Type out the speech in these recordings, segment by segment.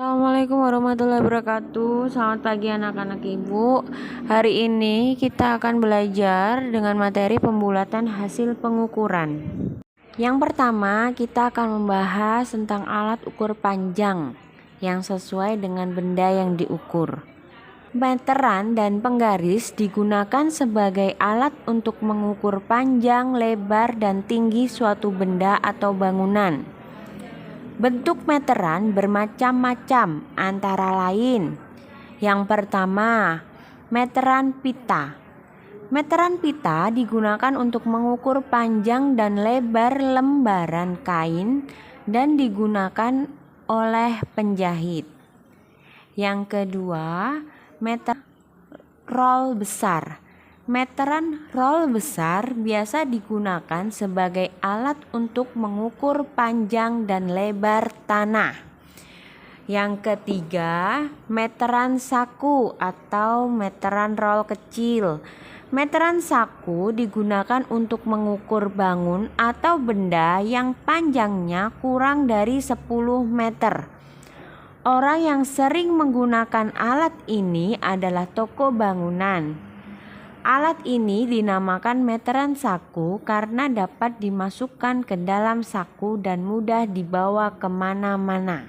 Assalamualaikum warahmatullahi wabarakatuh. Selamat pagi anak-anak ibu. Hari ini kita akan belajar dengan materi pembulatan hasil pengukuran. Yang pertama, kita akan membahas tentang alat ukur panjang yang sesuai dengan benda yang diukur. Meteran dan penggaris digunakan sebagai alat untuk mengukur panjang, lebar, dan tinggi suatu benda atau bangunan. Bentuk meteran bermacam-macam, antara lain yang pertama, meteran pita. Meteran pita digunakan untuk mengukur panjang dan lebar lembaran kain dan digunakan oleh penjahit. Yang kedua, meteran roll besar. Meteran roll besar biasa digunakan sebagai alat untuk mengukur panjang dan lebar tanah. Yang ketiga, meteran saku atau meteran roll kecil. Meteran saku digunakan untuk mengukur bangun atau benda yang panjangnya kurang dari 10 meter. Orang yang sering menggunakan alat ini adalah toko bangunan. Alat ini dinamakan meteran saku karena dapat dimasukkan ke dalam saku dan mudah dibawa kemana-mana.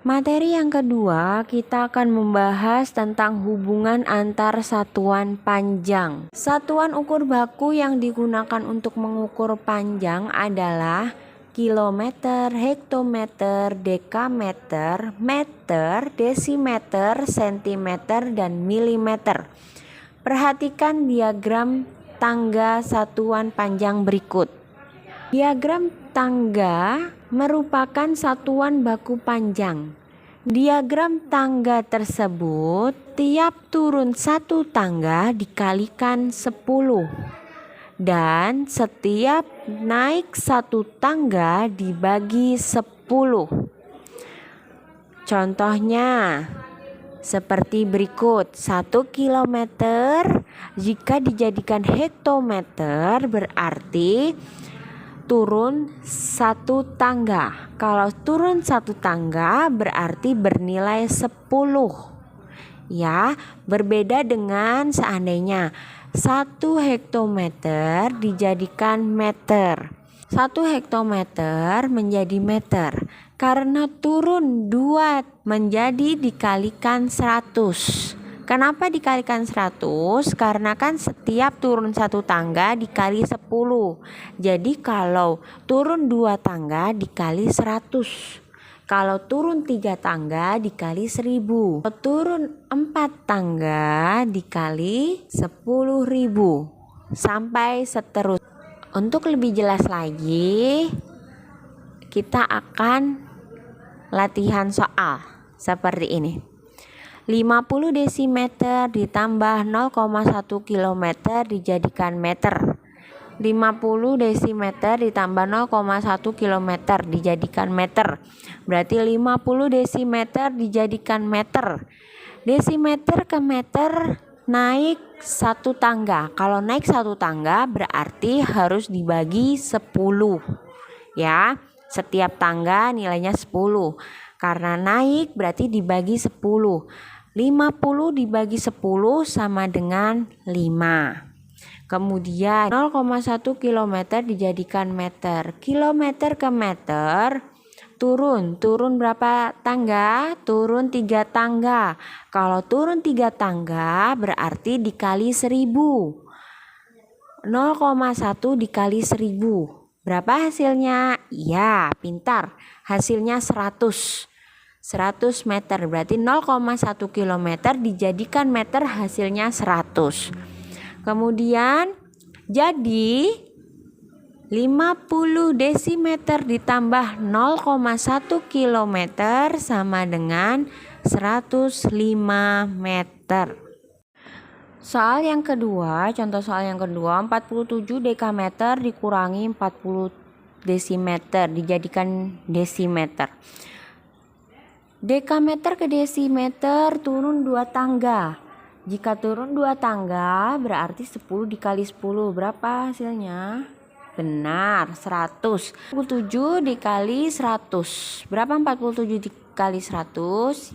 Materi yang kedua, kita akan membahas tentang hubungan antar satuan panjang. Satuan ukur baku yang digunakan untuk mengukur panjang adalah kilometer, hektometer, dekameter, meter, desimeter, sentimeter, dan milimeter. Perhatikan diagram tangga satuan panjang berikut. Diagram tangga merupakan satuan baku panjang. Diagram tangga tersebut, tiap turun satu tangga dikalikan 10 dan setiap naik satu tangga dibagi 10. Contohnya seperti berikut. 1 kilometer jika dijadikan hektometer berarti turun 1 tangga. Kalau turun 1 tangga berarti bernilai 10. Ya, berbeda dengan seandainya 1 hektometer dijadikan meter. 1 hektometer menjadi meter. Karena turun 2 menjadi dikalikan 100. Kenapa dikalikan 100? Karena kan setiap turun 1 tangga dikali 10. Jadi kalau turun 2 tangga dikali 100. Kalau turun 3 tangga dikali 1000. Kalau turun 4 tangga dikali 10.000. Sampai seterusnya. Untuk lebih jelas lagi, kita akan latihan soal seperti ini. 50 desimeter ditambah 0,1 kilometer dijadikan meter. 50 desimeter ditambah 0,1 kilometer dijadikan meter. Berarti 50 desimeter dijadikan meter. Desimeter ke meter naik 1 tangga. Kalau naik 1 tangga berarti harus dibagi 10. Ya, setiap tangga nilainya 10. Karena naik berarti dibagi 10. 50 dibagi 10 sama dengan 5. Kemudian 0,1 kilometer dijadikan meter. Kilometer ke meter turun berapa tangga? Turun 3 tangga. Kalau turun 3 tangga berarti dikali 1000. 0,1 dikali 1000. Berapa hasilnya? Ya, pintar. Hasilnya 100. 100 meter. Berarti 0,1 kilometer dijadikan meter, hasilnya 100. Kemudian jadi 50 desimeter ditambah 0,1 kilometer sama dengan 105 meter. Soal yang kedua, contoh soal yang kedua, 47 dekameter dikurangi 40 desimeter dijadikan desimeter. Dekameter ke desimeter turun 2 tangga. Jika turun 2 tangga berarti 10 dikali 10. Berapa hasilnya? Benar, 100. 47 dikali 100. Berapa 47 kali 100,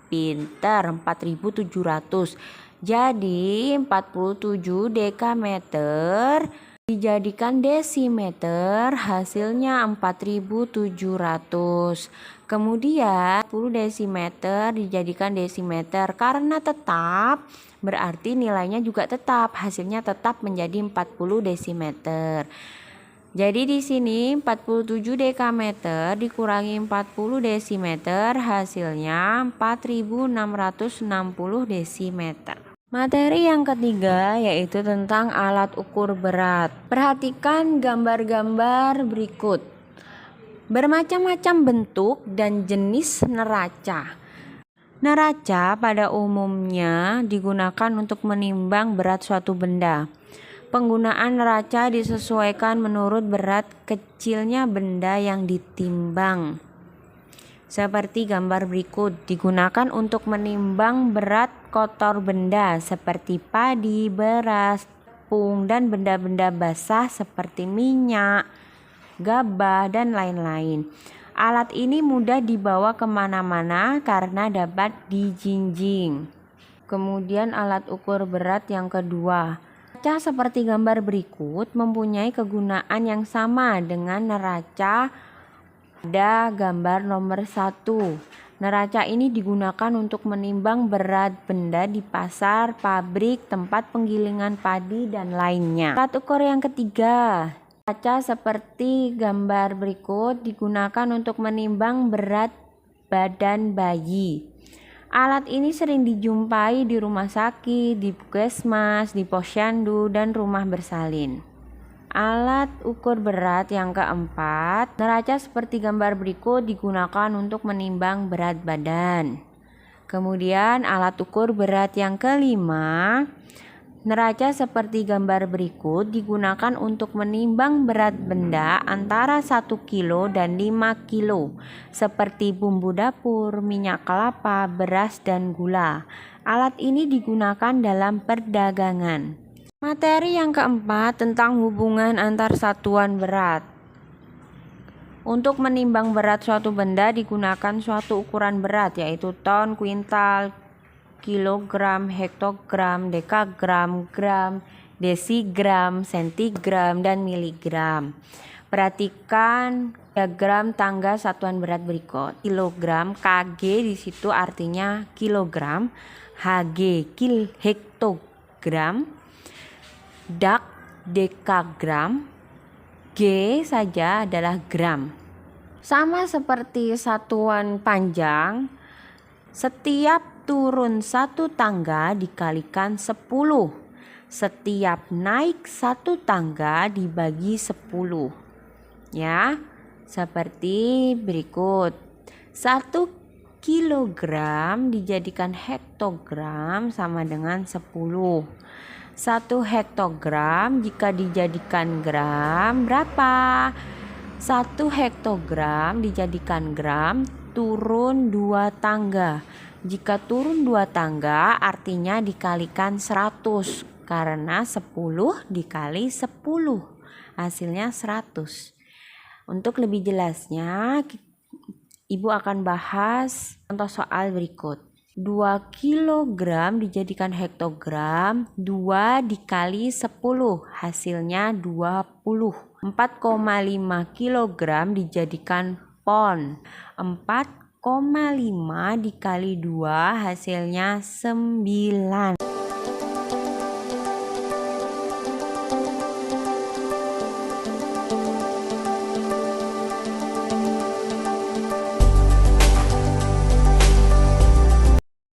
pinter, 4.700. Jadi 47 dekameter dijadikan desimeter, hasilnya 4.700. Kemudian 10 desimeter dijadikan desimeter, karena tetap berarti nilainya juga tetap, hasilnya tetap menjadi 40 desimeter. Jadi di sini 47 dekameter dikurangi 40 desimeter, hasilnya 4.660 desimeter. Materi yang ketiga yaitu tentang alat ukur berat. Perhatikan gambar-gambar berikut. Bermacam-macam bentuk dan jenis neraca. Neraca pada umumnya digunakan untuk menimbang berat suatu benda. Penggunaan neraca disesuaikan menurut berat kecilnya benda yang ditimbang. Seperti gambar berikut, digunakan untuk menimbang berat kotor benda seperti padi, beras, tepung, dan benda-benda basah seperti minyak, gabah, dan lain-lain. Alat ini mudah dibawa kemana-mana karena dapat dijinjing. Kemudian alat ukur berat yang kedua. Neraca seperti gambar berikut mempunyai kegunaan yang sama dengan neraca pada gambar nomor 1. Neraca ini digunakan untuk menimbang berat benda di pasar, pabrik, tempat penggilingan padi, dan lainnya. Alat ukur yang ketiga. Neraca seperti gambar berikut digunakan untuk menimbang berat badan bayi. Alat ini sering dijumpai di rumah sakit, di puskesmas, di posyandu, dan rumah bersalin. Alat ukur berat yang keempat, neraca seperti gambar berikut digunakan untuk menimbang berat badan. Kemudian alat ukur berat yang kelima, neraca seperti gambar berikut digunakan untuk menimbang berat benda antara 1 kilo dan 5 kilo, seperti bumbu dapur, minyak kelapa, beras, dan gula. Alat ini digunakan dalam perdagangan. Materi yang keempat tentang hubungan antar satuan berat. Untuk menimbang berat suatu benda digunakan suatu ukuran berat, yaitu ton, kuintal, kilogram, hektogram, dekagram, gram, desigram, sentigram, dan miligram. Perhatikan diagram tangga satuan berat berikut. Kilogram, kg di situ artinya kilogram, hg hektogram, dak dekagram, G saja adalah gram. Sama seperti satuan panjang, setiap turun satu tangga dikalikan 10. Setiap naik satu tangga dibagi 10. Ya, seperti berikut. 1 kilogram dijadikan hektogram sama dengan 10. 1 hektogram jika dijadikan gram berapa? 1 hektogram dijadikan gram turun 2 tangga. Jika turun 2 tangga artinya dikalikan 100, karena 10 dikali 10 hasilnya 100. Untuk lebih jelasnya Ibu akan bahas contoh soal berikut. 2 kilogram dijadikan hektogram, 2 dikali 10 hasilnya 20. 4,5 kilogram dijadikan pon, 4,5 dikali 2 hasilnya 9.